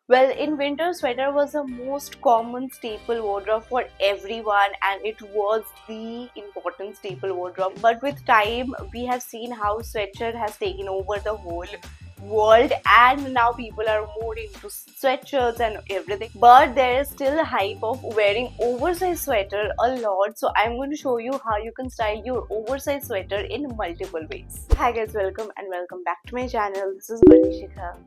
Well, in winter, sweater was the most common staple wardrobe for everyone, and it was the important staple wardrobe. But with time, we have seen how sweatshirt has taken over the whole world, and now people are more into sweatshirts and everything. But there is still a hype of wearing oversized sweater a lot. So I'm going to show you how you can style your oversized sweater in multiple ways. Hi guys, welcome and welcome back to my channel. This is Vanishika.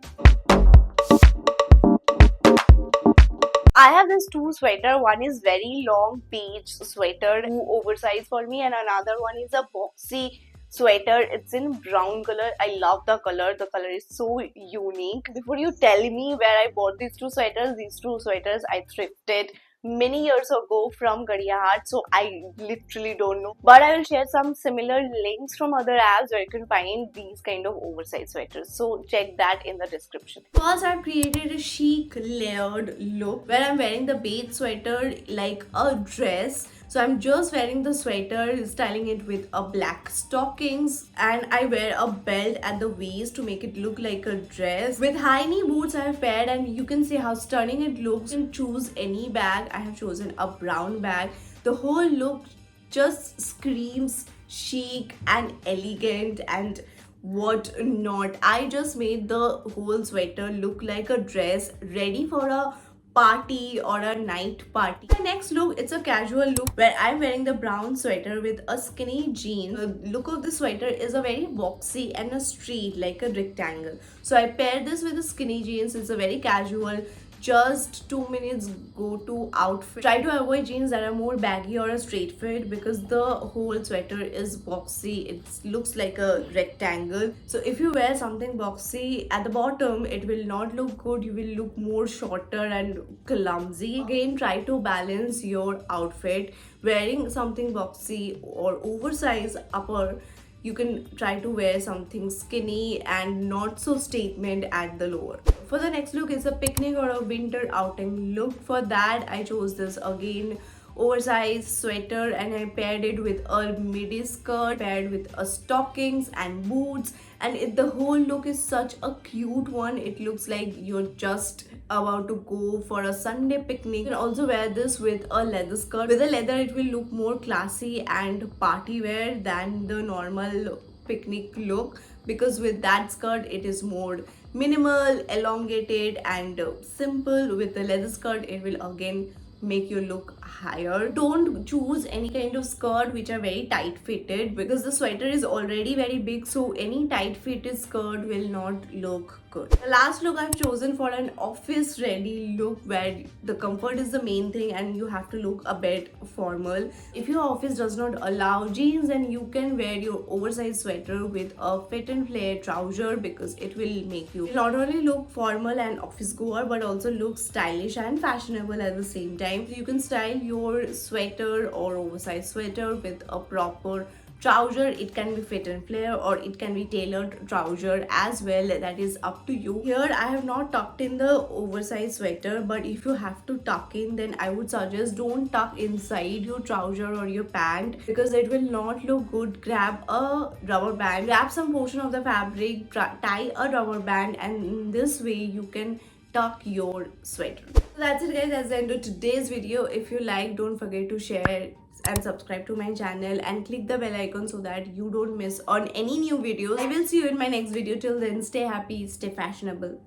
I have this two sweater. One is very long beige sweater, too oversized for me, and another one is a boxy sweater. It's in brown color. I love the color. The color is so unique. Before you tell me where I bought these two sweaters I thrifted many years ago from Gadiahat, so I literally don't know. But I will share some similar links from other apps where you can find these kind of oversized sweaters. So check that in the description. First, I've created a chic layered look where I'm wearing the beige sweater like a dress. So I'm just wearing the sweater, styling it with a black stockings, and I wear a belt at the waist to make it look like a dress. With high knee boots I have paired, and you can see how stunning it looks. You can choose any bag. I have chosen a brown bag. The whole look just screams chic and elegant and what not. I just made the whole sweater look like a dress ready for a party or a night party. The next look, it's a casual look where I'm wearing the brown sweater with a skinny jean. The look of the sweater is a very boxy and a straight like a rectangle. So I paired this with the skinny jeans. It's a very casual, just 2 minutes go to outfit. Try to avoid jeans that are more baggy or a straight fit because the whole sweater is boxy. It looks like a rectangle. So if you wear something boxy at the bottom, it will not look good. You will look more shorter and clumsy. Again, try to balance your outfit. Wearing something boxy or oversized upper, you can try to wear something skinny and not so statement at the lower. For the next look is a picnic or a winter outing look. For that I chose this again oversized sweater and I paired it with a midi skirt paired with a stockings and boots, and the whole look is such a cute one. It looks like you're just about to go for a Sunday picnic. You can also wear this with a leather skirt. With a leather it will look more classy and party wear than the normal picnic look, because with that skirt it is more minimal, elongated and simple. With the leather skirt it will again make you look higher. Don't choose any kind of skirt which are very tight fitted because the sweater is already very big, so any tight fitted skirt will not look good. The last look I've chosen for an office ready look where the comfort is the main thing and you have to look a bit formal. If your office does not allow jeans, then you can wear your oversized sweater with a fit and flare trouser because it will make you not only look formal and office goer but also look stylish and fashionable at the same time. So you can style your sweater or oversized sweater with a proper trouser. It can be fit and flare or it can be tailored trouser as well. That is up to you. Here I have not tucked in the oversized sweater, but if you have to tuck in, then I would suggest don't tuck inside your trouser or your pant because it will not look good. Grab a rubber band, grab some portion of the fabric, tie a rubber band, and in this way you can tuck your sweater. So that's it guys, that's the end of today's video. If you like, don't forget to share and subscribe to my channel and click the bell icon so that you don't miss on any new videos. I will see you in my next video. Till then, stay happy, stay fashionable.